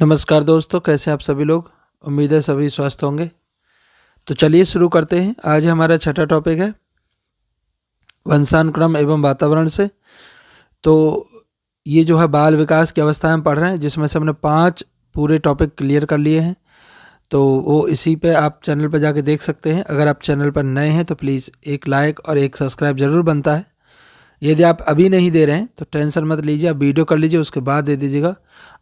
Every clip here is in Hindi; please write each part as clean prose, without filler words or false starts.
नमस्कार दोस्तों, कैसे हैं आप सभी लोग। उम्मीद है सभी स्वस्थ होंगे। तो चलिए शुरू करते हैं। आज हमारा छठा टॉपिक है वंशानुक्रम एवं वातावरण से। तो ये जो है बाल विकास की अवस्था हम पढ़ रहे हैं, जिसमें से हमने 5 पूरे टॉपिक क्लियर कर लिए हैं। तो वो इसी पे आप चैनल पर जाके देख सकते हैं। अगर आप चैनल पर नए हैं तो प्लीज़ एक लाइक और एक सब्सक्राइब ज़रूर बनता है। यदि आप अभी नहीं दे रहे हैं तो टेंशन मत लीजिए, आप वीडियो कर लीजिए, उसके बाद दे दीजिएगा।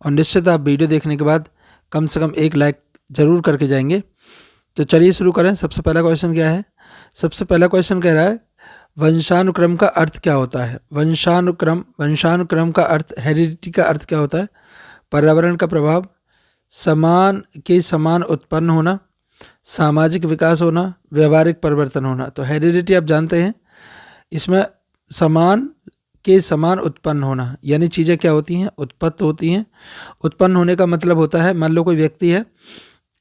और निश्चित आप वीडियो देखने के बाद कम से कम एक लाइक ज़रूर करके जाएंगे। तो चलिए शुरू करें। सबसे पहला क्वेश्चन क्या है? सबसे पहला क्वेश्चन कह रहा है वंशानुक्रम का अर्थ क्या होता है। वंशानुक्रम का अर्थ, हेरिडिटी का अर्थ क्या होता है? पर्यावरण का प्रभाव, समान उत्पन्न होना, सामाजिक विकास होना, व्यवहारिक परिवर्तन होना। तो हेरिडिटी आप जानते हैं, इसमें समान उत्पन्न होना, यानी चीज़ें क्या होती हैं? उत्पत्त होती हैं। उत्पन्न होने का मतलब होता है, मान लो कोई व्यक्ति है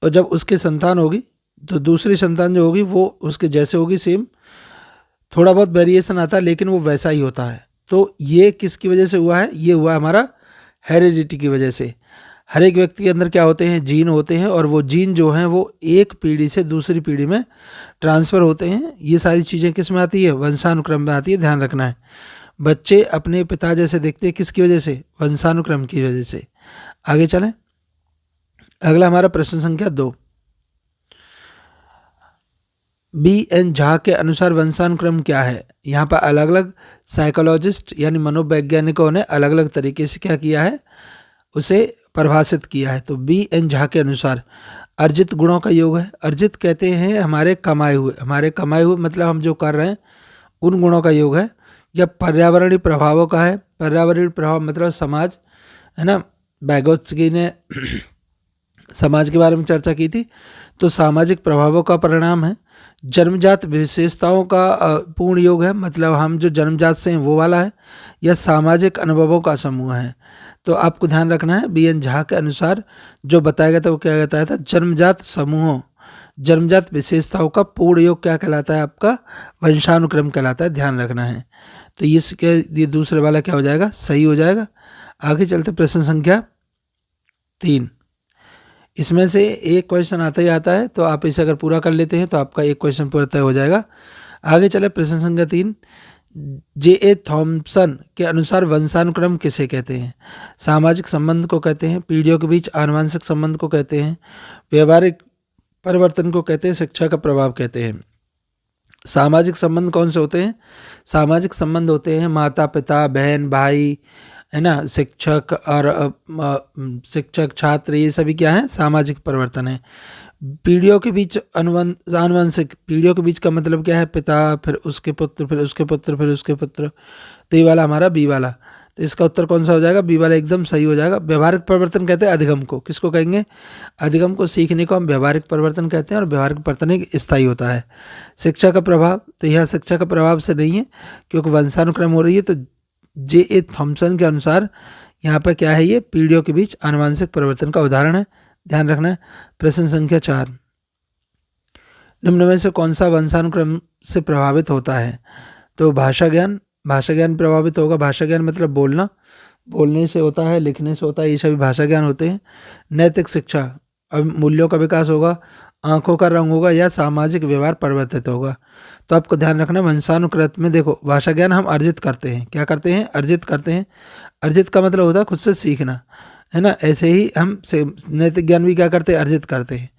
और जब उसकी संतान होगी तो दूसरी संतान जो होगी वो उसके जैसे होगी, सेम। थोड़ा बहुत वेरिएशन आता है लेकिन वो वैसा ही होता है। तो ये किसकी वजह से हुआ है? ये हुआ हमारा हेरिडिटी की वजह से। हर एक व्यक्ति के अंदर क्या होते हैं? जीन होते हैं, और वो जीन जो हैं वो एक पीढ़ी से दूसरी पीढ़ी में ट्रांसफ़र होते हैं। ये सारी चीज़ें किस में आती है? वंशानुक्रम में आती है, ध्यान रखना है। बच्चे अपने पिता जैसे दिखते हैं, किसकी वजह से? वंशानुक्रम की वजह से। आगे चलें। अगला हमारा प्रश्न संख्या 2। बी.एन. झा के अनुसार वंशानुक्रम क्या है? यहाँ पर अलग अलग साइकोलॉजिस्ट यानी मनोवैज्ञानिकों ने अलग अलग तरीके से क्या किया है, उसे परिभाषित किया है। तो बी.एन. झा के अनुसार अर्जित गुणों का योग है। अर्जित कहते हैं हमारे कमाए हुए मतलब हम जो कर रहे हैं उन गुणों का योग है। या पर्यावरणीय प्रभावों का है। पर्यावरणीय प्रभाव मतलब समाज, है ना। बैगोत्स्की ने समाज के बारे में चर्चा की थी, तो सामाजिक प्रभावों का परिणाम है। जन्मजात विशेषताओं का पूर्ण योग है, मतलब हम जो जन्मजात से हैं वो वाला है। या सामाजिक अनुभवों का समूह है। तो आपको ध्यान रखना है, बी.एन. झा के अनुसार जो बताया गया था वो क्या बताया था? जन्मजात विशेषताओं का पूर्ण योग क्या कहलाता है? आपका वंशानुक्रम कहलाता है, ध्यान रखना है। तो ये दूसरे वाला क्या हो जाएगा? सही हो जाएगा। आगे चलते प्रश्न संख्या 3। इसमें से एक क्वेश्चन आता ही आता है, तो आप इसे अगर पूरा कर लेते हैं तो आपका एक क्वेश्चन पूरा तय हो जाएगा। आगे चले प्रश्न संख्या 3। जे.ए. थॉम्सन के अनुसार वंशानुक्रम किसे कहते हैं? सामाजिक संबंध को कहते हैं, पीढ़ियों के बीच आनुवंशिक संबंध को कहते हैं, व्यवहारिक परिवर्तन को कहते हैं, शिक्षा का प्रभाव कहते हैं। सामाजिक संबंध कौन से होते हैं? सामाजिक संबंध होते हैं माता पिता, बहन भाई, है ना, शिक्षक छात्र, ये सभी क्या है? सामाजिक परिवर्तन है। पीढ़ियों के बीच आनुवंशिक, पीढ़ियों के बीच का मतलब क्या है? पिता, फिर उसके पुत्र, फिर उसके पुत्र, फिर उसके पुत्र। तो ये वाला हमारा बी वाला। तो इसका उत्तर कौन सा हो जाएगा? बी वाला एकदम सही हो जाएगा। व्यवहारिक परिवर्तन कहते हैं अधिगम को। किसको कहेंगे? अधिगम को, सीखने को हम व्यवहारिक परिवर्तन कहते हैं, और व्यवहारिक परिवर्तन एक स्थायी होता है। शिक्षा का प्रभाव, तो यह शिक्षा का प्रभाव से नहीं है क्योंकि वंशानुक्रम हो रही है। तो जे.ए. थॉम्सन के अनुसार यहाँ पर क्या है? ये पीढ़ियों के बीच आनुवंशिक परिवर्तन का उदाहरण है, ध्यान रखना है। प्रश्न संख्या 4। निम्न में से कौन सा वंशानुक्रम से प्रभावित होता है? तो भाषा ज्ञान प्रभावित होगा। भाषा ज्ञान मतलब बोलने से होता है, लिखने से होता है, ये सभी भाषा ज्ञान होते हैं। नैतिक शिक्षा, अब मूल्यों का विकास होगा, आंखों का रंग होगा, या सामाजिक व्यवहार परिवर्तित होगा। तो आपको ध्यान रखना, वंशानुक्रम में देखो, भाषा ज्ञान हम अर्जित करते हैं। क्या करते हैं? अर्जित करते हैं। अर्जित का मतलब होता है खुद से सीखना, है ना। ऐसे ही हम नैतिक ज्ञान भी क्या करते हैं? अर्जित करते हैं।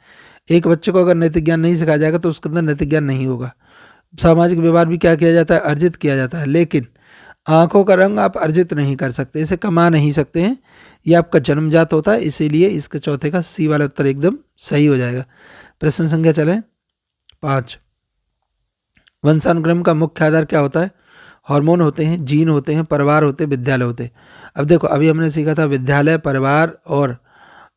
एक बच्चे को अगर नैतिक ज्ञान नहीं सिखाया जाएगा तो उसके अंदर नैतिक ज्ञान नहीं होगा। सामाजिक व्यवहार भी क्या किया जाता है? अर्जित किया जाता है। लेकिन आंखों का रंग आप अर्जित नहीं कर सकते, इसे कमा नहीं सकते हैं, ये आपका जन्मजात होता है। इसीलिए इसके चौथे का सी वाला उत्तर एकदम सही हो जाएगा। प्रश्न संख्या चले 5। वंशानुक्रम का मुख्य आधार क्या होता है? हार्मोन होते हैं, जीन होते हैं, परिवार होते हैं, विद्यालय होते हैं। अब देखो, अभी हमने सीखा था विद्यालय, परिवार, और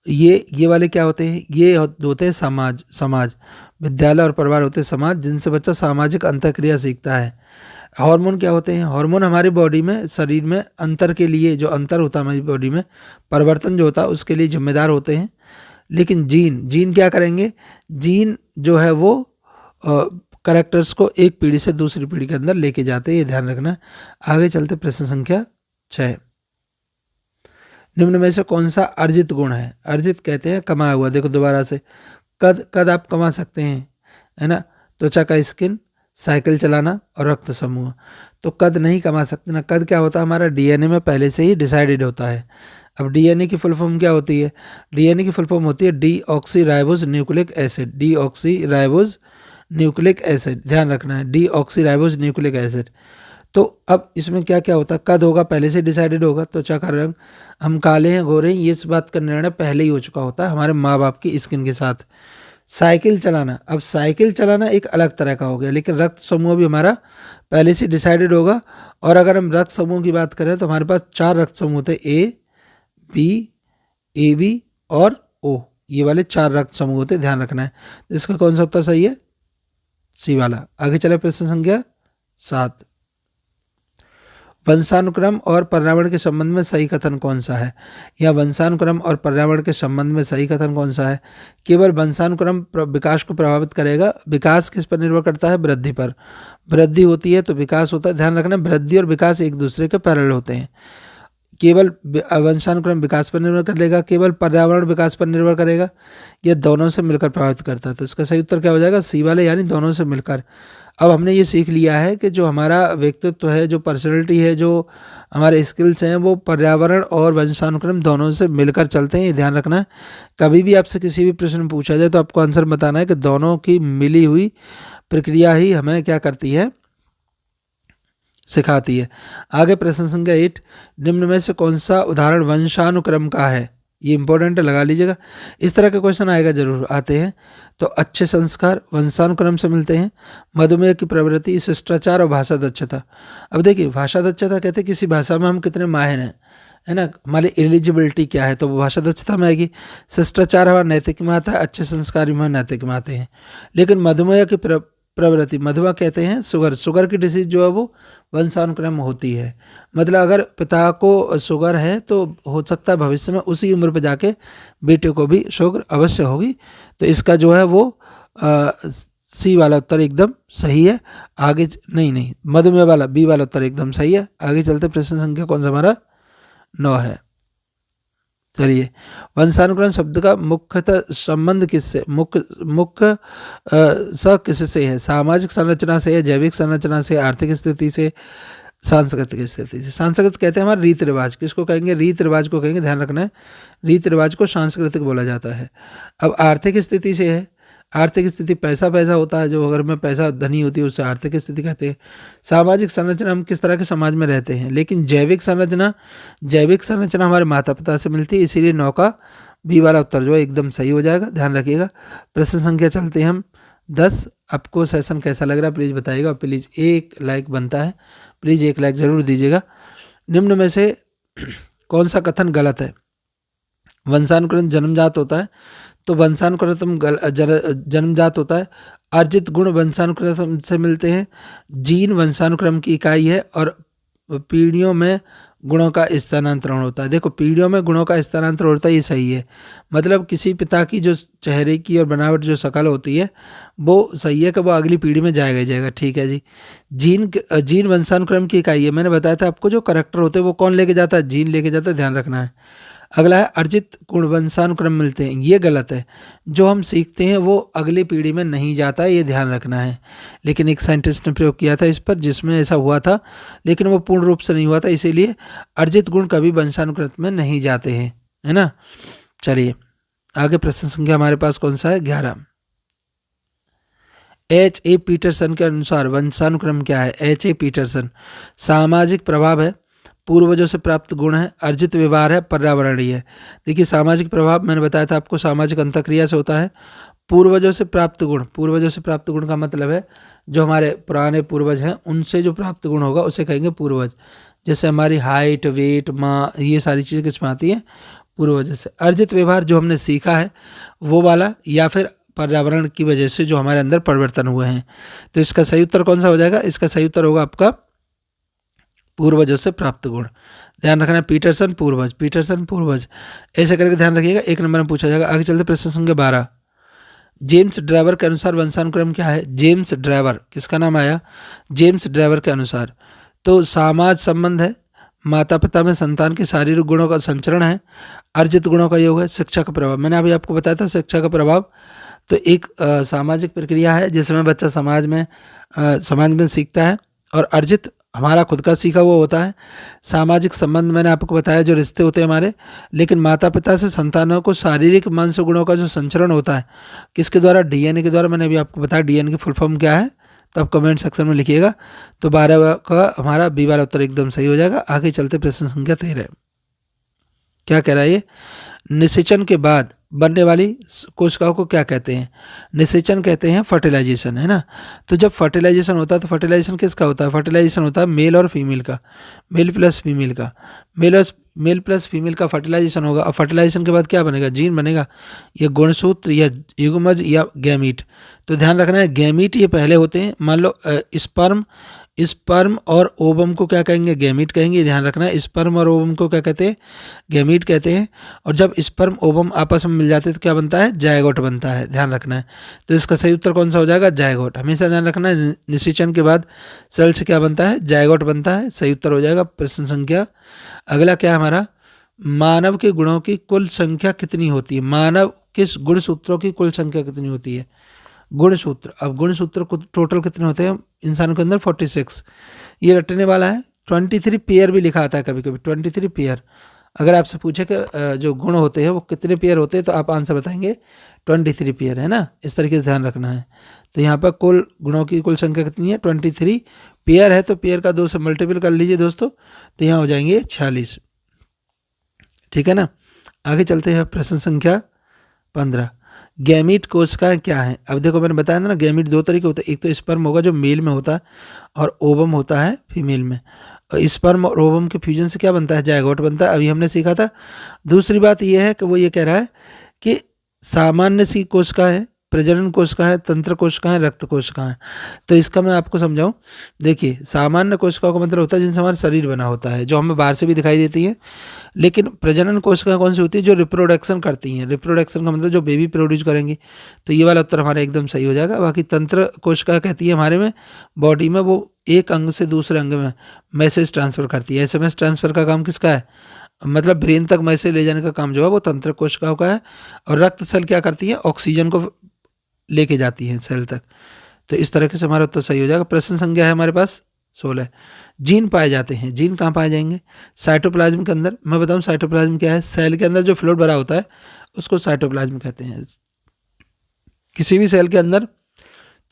ये वाले क्या होते हैं? ये होते हैं समाज। विद्यालय और परिवार होते हैं समाज, जिनसे बच्चा सामाजिक अंतःक्रिया सीखता है। हार्मोन क्या होते हैं? हार्मोन हमारी बॉडी में, शरीर में अंतर के लिए, जो अंतर होता है हमारी बॉडी में, परिवर्तन जो होता है उसके लिए जिम्मेदार होते हैं। लेकिन जीन क्या करेंगे? जीन जो है वो कैरेक्टर्स को एक पीढ़ी से दूसरी पीढ़ी के अंदर लेके जाते हैं, ये ध्यान रखना है। आगे चलते प्रश्न संख्या 6। निम्न में से कौन सा अर्जित गुण है? अर्जित कहते हैं कमाया हुआ। देखो दोबारा से, कद कद आप कमा सकते हैं, है ना। त्वचा का स्किन, साइकिल चलाना और रक्त समूह। तो कद नहीं कमा सकते ना। कद क्या होता है? हमारा डीएनए में पहले से ही डिसाइडेड होता है। अब डीएनए की फुल फॉर्म क्या होती है? डीएनए की फुल फॉर्म होती है deoxyribose nucleic acid. Deoxyribose nucleic acid, ध्यान रखना है, डीऑक्सीराइबोज न्यूक्लिक एसिड। तो अब इसमें क्या क्या होता है? कद होगा, पहले से डिसाइडेड होगा। त्वचा का रंग, हम काले हैं गोरे हैं, ये इस बात का निर्णय पहले ही हो चुका होता है हमारे माँ बाप की स्किन के साथ। साइकिल चलाना, अब साइकिल चलाना एक अलग तरह का हो गया, लेकिन रक्त समूह भी हमारा पहले से डिसाइडेड होगा। और अगर हम रक्त समूह की बात करें तो हमारे पास 4 रक्त समूह थे, ए बी, ए बी और ओ, ये वाले 4 रक्त समूह होते, ध्यान रखना है। तो इसका कौन सा उत्तर सही है? सी वाला। आगे चले प्रश्न संख्या 7। वंशानुक्रम और पर्यावरण के संबंध में सही कथन कौन सा है? या वंशानुक्रम और पर्यावरण के संबंध में सही कथन कौन सा है? केवल वंशानुक्रम विकास को प्रभावित करेगा। विकास किस पर निर्भर करता है? वृद्धि पर। वृद्धि होती है तो विकास होता है। ध्यान रखना, वृद्धि और विकास एक दूसरे के पैरेलल होते हैं। केवल वंशानुक्रम विकास पर निर्भर करेगा, केवल पर्यावरण विकास पर निर्भर करेगा, ये दोनों से मिलकर प्रभावित करता है। तो इसका सही उत्तर क्या हो जाएगा? सी वाले, यानी दोनों से मिलकर। अब हमने ये सीख लिया है कि जो हमारा व्यक्तित्व है, जो पर्सनैलिटी है, जो हमारे स्किल्स हैं, वो पर्यावरण और वंशानुक्रम दोनों से मिलकर चलते हैं। ये ध्यान रखना है। कभी भी आपसे किसी भी प्रश्न में पूछा जाए तो आपको आंसर बताना है कि दोनों की मिली हुई प्रक्रिया ही हमें क्या करती है? सिखाती है। आगे प्रश्न संख्या 8, निम्न में से कौन सा उदाहरण वंशानुक्रम का है? ये इंपॉर्टेंट लगा लीजिएगा, इस तरह के क्वेश्चन आएगा, जरूर आते हैं। तो अच्छे संस्कार वंशानुक्रम से मिलते हैं। मधुमेह की प्रवृत्ति, शिष्टाचार और भाषा दक्षता। अब देखिए, भाषा दक्षता कहते हैं किसी भाषा में हम कितने माहिर हैं, है ना, हमारी एलिजिबिलिटी क्या है, तो वो भाषा दक्षता में आएगी। शिष्टाचार हमारा नैतिक में आता है, अच्छे संस्कार हमारे नैतिक में आते हैं। लेकिन मधुमेह की प्रवृत्ति, मधुमेह कहते हैं शुगर की डिसीज जो है वो वंशानुक्रम होती है। मतलब अगर पिता को शुगर है तो हो सकता है भविष्य में उसी उम्र पे जाके बेटे को भी शुगर अवश्य होगी। तो इसका जो है वो सी वाला उत्तर एकदम सही है। आगे नहीं, मधुमेह वाला बी वाला उत्तर एकदम सही है। आगे चलते, प्रश्न संख्या कौन सा हमारा? 9 है। चलिए, वंशानुक्रम शब्द का मुख्यतः संबंध किससे, मुख्य किससे है? सामाजिक संरचना से, जैविक संरचना से, आर्थिक स्थिति से, सांस्कृतिक स्थिति से। सांस्कृतिक कहते हैं हमारे रीति रिवाज, किसको कहेंगे? रीति रिवाज को कहेंगे, ध्यान रखना है। रीति रिवाज को सांस्कृतिक बोला जाता है। अब आर्थिक स्थिति से है, आर्थिक स्थिति पैसा होता है, जो अगर में पैसा धनी होती है उससे आर्थिक स्थिति कहते हैं। सामाजिक संरचना, हम किस तरह के समाज में रहते हैं। लेकिन जैविक संरचना हमारे माता पिता से मिलती है, इसीलिए 9 का बी वाला उत्तर जो है एकदम सही हो जाएगा, ध्यान रखिएगा। प्रश्न संख्या चलते हैं हम 10। आपको सेशन कैसा लग रहा है प्लीज़ बताइएगा। प्लीज़ 1 लाइक बनता है, प्लीज़ 1 लाइक जरूर दीजिएगा। निम्न में से कौन सा कथन गलत है? वंशानुक्रम जन्मजात होता है, तो वंशानुक्रम जन्मजात होता है। अर्जित गुण वंशानुक्रम से मिलते हैं। जीन वंशानुक्रम की इकाई है और पीढ़ियों में गुणों का स्थानांतरण होता है। देखो, पीढ़ियों में गुणों का स्थानांतरण होता है, ये सही है। मतलब किसी पिता की जो चेहरे की और बनावट जो शक्ल होती है वो सही है कि वो अगली पीढ़ी में जाएगा ही जाएगा, ठीक है जी। जीन वंशानुक्रम की इकाई है। मैंने बताया था आपको, जो करेक्टर होते हैं वो कौन लेके जाता है? जीन लेके जाता है, ध्यान रखना है। अगला है अर्जित गुण वंशानुक्रम मिलते हैं, ये गलत है। जो हम सीखते हैं वो अगली पीढ़ी में नहीं जाता है, ये ध्यान रखना है। लेकिन एक साइंटिस्ट ने प्रयोग किया था इस पर जिसमें ऐसा हुआ था, लेकिन वो पूर्ण रूप से नहीं हुआ था, इसीलिए अर्जित गुण कभी वंशानुक्रम में नहीं जाते हैं, है ना। चलिए आगे, प्रश्न संख्या हमारे पास कौन सा है? 11। H.A. पीटरसन के अनुसार वंशानुक्रम क्या है? H.A. पीटरसन, सामाजिक प्रभाव है, पूर्वजों से प्राप्त गुण है, अर्जित व्यवहार है, पर्यावरणीय है। देखिए, सामाजिक प्रभाव मैंने बताया था आपको, सामाजिक अंतःक्रिया से होता है। पूर्वजों से प्राप्त गुण का मतलब है जो हमारे पुराने पूर्वज हैं उनसे जो प्राप्त गुण होगा उसे कहेंगे पूर्वज। जैसे हमारी हाइट, वेट, ये सारी चीज़ें किसमें आती हैं? पूर्वज से। अर्जित व्यवहार जो हमने सीखा है वो वाला, या फिर पर्यावरण की वजह से जो हमारे अंदर परिवर्तन हुए हैं। तो इसका सही उत्तर कौन सा हो जाएगा? इसका सही उत्तर होगा आपका पूर्वजों से प्राप्त गुण। ध्यान रखना, पीटरसन पूर्वज, ऐसे करके ध्यान रखिएगा, 1 नंबर में पूछा जाएगा। आगे चलते प्रश्न संख्या 12। जेम्स ड्राइवर के अनुसार वंशानुक्रम क्या है? जेम्स ड्राइवर, किसका नाम आया? जेम्स ड्राइवर के अनुसार तो समाज संबंध है, माता पिता में संतान के शारीरिक गुणों का संचरण है, अर्जित गुणों का योग है, शिक्षा का प्रभाव। मैंने अभी आपको बताया था शिक्षा का प्रभाव तो एक सामाजिक प्रक्रिया है जिसमें बच्चा समाज में सीखता है, और अर्जित हमारा खुद का सीखा हुआ होता है। सामाजिक संबंध मैंने आपको बताया जो रिश्ते होते हैं हमारे, लेकिन माता पिता से संतानों को शारीरिक मानसिक गुणों का जो संचरण होता है किसके द्वारा, डीएनए के द्वारा। मैंने अभी आपको बताया डीएनए की फुल फॉर्म क्या है, तो आप कमेंट सेक्शन में लिखिएगा। तो 12 का हमारा बी वाला उत्तर एकदम सही हो जाएगा। आगे चलते प्रश्न संख्या 13। क्या कह रहा है ये, निषेचन के बाद बनने वाली कोशिकाओं को क्या कहते हैं? निषेचन कहते हैं फर्टिलाइजेशन, है ना। तो जब फर्टिलाइजेशन होता है तो फर्टिलाइजेशन किसका होता है? फर्टिलाइजेशन होता है मेल और फीमेल का, मेल प्लस फीमेल का। मेल प्लस फीमेल का फर्टिलाइजेशन होगा। और फर्टिलाइजेशन के बाद क्या बनेगा? जीन बनेगा, या गुणसूत्र, या युग्मज, या गैमीट। तो ध्यान रखना है गैमीट ये पहले होते हैं। मान लो स्पर्म और ओवम को क्या कहेंगे? गैमीट कहेंगे। ध्यान रखना है स्पर्म और ओवम को क्या कहते हैं? गैमीट कहते हैं। और जब स्पर्म ओवम आपस में मिल जाते हैं तो क्या बनता है? जायगोट बनता है। ध्यान रखना है। तो इसका सही उत्तर कौन सा हो जाएगा? जायगोट। हमेशा ध्यान रखना है निषेचन के बाद सेल से क्या बनता है? जायगोट बनता है। सही उत्तर हो जाएगा। प्रश्न संख्या अगला क्या है हमारा, मानव के गुणों की कुल संख्या कितनी होती है? मानव किस गुणसूत्रों की कुल संख्या कितनी होती है? गुणसूत्र। अब गुणसूत्र टोटल कितने होते हैं इंसानों के अंदर? 46। ये रटने वाला है। 23 पेयर भी लिखा आता है कभी कभी, 23 पेयर। अगर आपसे पूछे कि जो गुण होते हैं वो कितने पेयर होते हैं तो आप आंसर बताएंगे 23 पेयर, है ना। इस तरीके से ध्यान रखना है। तो यहाँ पर कुल गुणों की कुल संख्या कितनी है? 23 पेयर है, तो पेयर का 2 से मल्टीपल कर लीजिए दोस्तों, तो यहाँ हो जाएंगे 46। ठीक है ना। आगे चलते हैं प्रश्न संख्या 15। गैमीट कोशिकाएं क्या है? अब देखो मैंने बताया ना गैमीट 2 तरीके होते हैं। एक तो स्पर्म होगा जो मेल में होता है, और ओवम होता है फीमेल में। और स्पर्म और ओवम के फ्यूजन से क्या बनता है? जायगोट बनता है। अभी हमने सीखा था। दूसरी बात यह है कि वो ये कह रहा है कि सामान्य सी कोशिकाएं, प्रजनन कोशिकाएं, तंत्र कोशिकाएं, रक्त कोशिकाएं। तो इसका मैं आपको समझाऊं। देखिए सामान्य कोशिकाओं का मतलब होता है जिनसे हमारा शरीर बना होता है, जो हमें बाहर से भी दिखाई देती है। लेकिन प्रजनन कोशिकाएं कौन सी होती है? जो रिप्रोडक्शन करती हैं। रिप्रोडक्शन का मतलब जो बेबी प्रोड्यूस करेंगी। तो ये वाला उत्तर हमारा एकदम सही हो जाएगा। बाकी तंत्र कोशिका कहती है हमारे में बॉडी में वो एक अंग से दूसरे अंग में मैसेज ट्रांसफर करती है। एसएमएस ट्रांसफर का काम किसका है? मतलब ब्रेन तक मैसेज ले जाने का काम जो है वो तंत्र कोशिकाओं का है। और रक्त सेल क्या करती है? ऑक्सीजन को लेके जाती है सेल तक। तो इस तरीके से हमारा उत्तर सही हो जाएगा। प्रश्न संख्या है हमारे पास 16। जीन पाए जाते हैं। जीन कहाँ पाए जाएंगे? साइटोप्लाज्म के अंदर। मैं बताऊं साइटोप्लाज्म क्या है? सेल के अंदर जो फ्लूइड भरा होता है उसको साइटोप्लाज्म कहते हैं। किसी भी सेल के अंदर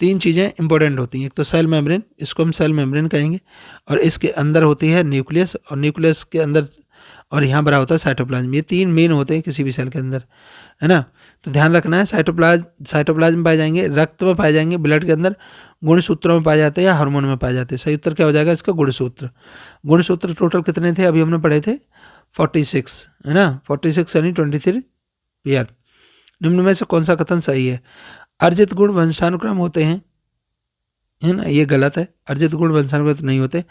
3 चीज़ें इंपॉर्टेंट होती हैं। एक तो सेल मेम्ब्रेन, इसको हम सेल मेम्ब्रेन कहेंगे, और इसके अंदर होती है न्यूक्लियस, और न्यूक्लियस के अंदर और यहाँ भरा होता है साइटोप्लाज्म। ये 3 मेन होते हैं किसी भी सेल के अंदर, है ना। तो ध्यान रखना है साइटोप्लाज्म में पाए जाएंगे, रक्त में पाए जाएंगे, ब्लड के अंदर गुणसूत्रों में पाए जाते हैं, या हार्मोन में पाए जाते हैं। सही उत्तर क्या हो जाएगा इसका? गुणसूत्र। गुणसूत्र टोटल कितने थे? अभी हमने पढ़े थे 46, है ना। 46 यानी 23 पेयर। निम्न में से कौन सा कथन सही है? अर्जित गुण वंशानुक्रम होते हैं, है ना। ये गलत है। अर्जित गुण वंशानुक्रम नहीं होते।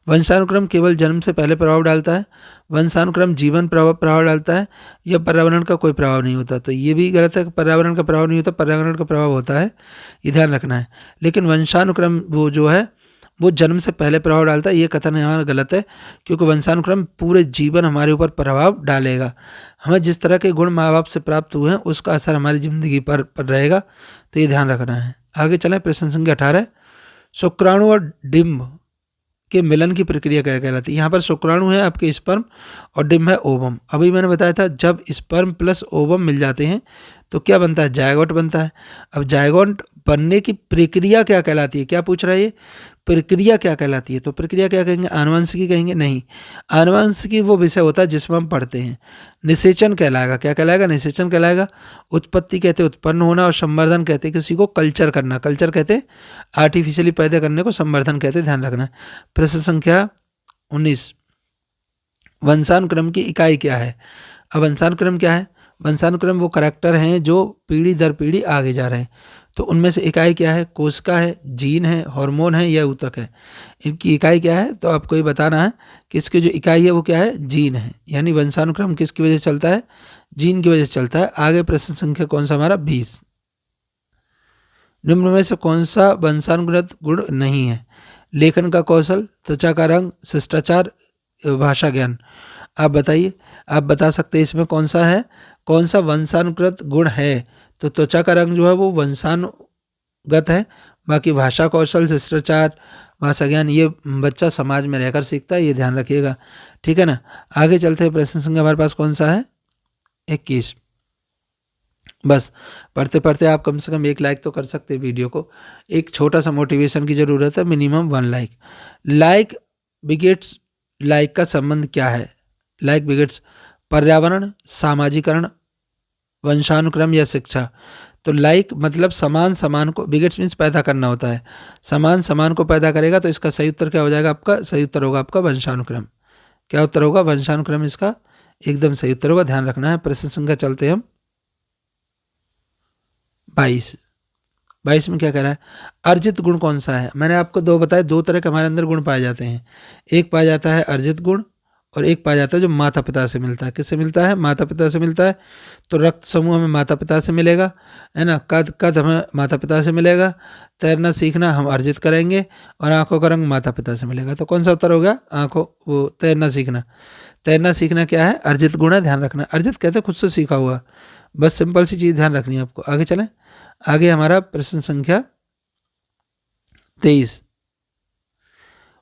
वंशानुक्रम केवल जन्म से पहले प्रभाव डालता है। वंशानुक्रम जीवन प्रभाव डालता है, या पर्यावरण का कोई प्रभाव नहीं होता। तो ये भी गलत है। पर्यावरण का प्रभाव नहीं होता, पर्यावरण का प्रभाव होता है, ये ध्यान रखना है। लेकिन वंशानुक्रम वो जो है वो जन्म से पहले प्रभाव डालता है, ये कथन यहाँ गलत है। क्योंकि वंशानुक्रम पूरे जीवन हमारे ऊपर प्रभाव डालेगा। हमें जिस तरह के गुण माँ बाप से प्राप्त हुए हैं उसका असर हमारी जिंदगी पर रहेगा। तो ये ध्यान रखना है। आगे चलें प्रश्न संख्या 18। शुक्राणु और डिंब के मिलन की प्रक्रिया क्या कहलाती है? यहाँ पर शुक्राणु है आपके स्पर्म, और डिंब है ओवम। अभी मैंने बताया था जब स्पर्म प्लस ओवम मिल जाते हैं तो क्या बनता है? जायगोट बनता है। अब जायगोट बनने की प्रक्रिया क्या कहलाती है? क्या पूछ रहा है ये? प्रक्रिया क्या कहलाती है? तो प्रक्रिया क्या कहेंगे? आनुवंशिकी कहेंगे? नहीं, आनुवंशिकी वो विषय होता है जिसमें हम पढ़ते हैं। निषेचन कहलाएगा। क्या कहलाएगा? निषेचन कहलाएगा। उत्पत्ति कहते हैं उत्पन्न होना, और संवर्धन कहते हैं किसी को कल्चर करना। कल्चर कहते हैं आर्टिफिशियली पैदा करने को संवर्धन कहते हैं। ध्यान रखना है। प्रश्न संख्या 19। वंशानुक्रम की इकाई क्या है? अब वंशानुक्रम क्या है? वंशानुक्रम वो करैक्टर हैं जो पीढ़ी दर पीढ़ी आगे जा रहे हैं। तो उनमें से इकाई क्या है? कोशिका है, जीन है, हार्मोन है, या ऊतक है? इनकी इकाई क्या है? तो आपको ये बताना है कि इसकी जो इकाई है वो क्या है? जीन है। यानी वंशानुक्रम किसकी वजह से चलता है? जीन की वजह से चलता है। आगे प्रश्न संख्या कौन सा हमारा? 20। निम्न में से कौन सा वंशानुगत गुण नहीं है? लेखन का कौशल, त्वचा का रंग, शिष्टाचार, भाषा ज्ञान। आप बताइए, आप बता सकते हैं इसमें कौन सा है, कौन सा वंशानुकृत गुण है? तो त्वचा का रंग जो है वो वंशानुगत है, बाकी भाषा कौशल, शिष्टाचार, भाषा ज्ञान ये बच्चा समाज में रहकर सीखता है, ये ध्यान रखिएगा, ठीक है ना। आगे चलते हैं, प्रश्न संख्या हमारे पास कौन सा है? 21। बस पढ़ते पढ़ते आप कम से कम 1 लाइक तो कर सकते हैं वीडियो को। एक छोटा सा मोटिवेशन की जरूरत है, minimum 1 like. Like begets like का संबंध क्या है? लाइक बिगेट्स पर्यावरण, सामाजिकरण, वंशानुक्रम या शिक्षा। तो लाइक मतलब समान समान को, बिगेट्स मीन्स पैदा करना होता है, समान समान को पैदा करेगा, तो इसका सही उत्तर क्या हो जाएगा? आपका सही उत्तर होगा आपका वंशानुक्रम। क्या उत्तर होगा? वंशानुक्रम इसका एकदम सही उत्तर होगा, ध्यान रखना है। प्रश्न संख्या चलते हैं हम 22। 22 में क्या कह रहा है? अर्जित गुण कौन सा है? मैंने आपको 2 बताए, 2 तरह के हमारे अंदर गुण पाए जाते हैं। एक पाया जाता है अर्जित गुण, और एक पाया जाता है जो माता पिता से मिलता है। किससे मिलता है? माता पिता से मिलता है। तो रक्त समूह हमें माता पिता से मिलेगा, है ना। कद कद हमें माता पिता से मिलेगा। तैरना सीखना हम अर्जित करेंगे, और आंखों का रंग माता पिता से मिलेगा। तो कौन सा उत्तर हो गया? आंखों, वो तैरना सीखना। तैरना सीखना क्या है? अर्जित गुण है, ध्यान रखना। अर्जित कहते हैं खुद से सीखा हुआ। बस सिंपल सी चीज़ ध्यान रखनी है आपको। आगे चलें, आगे हमारा प्रश्न संख्या 23।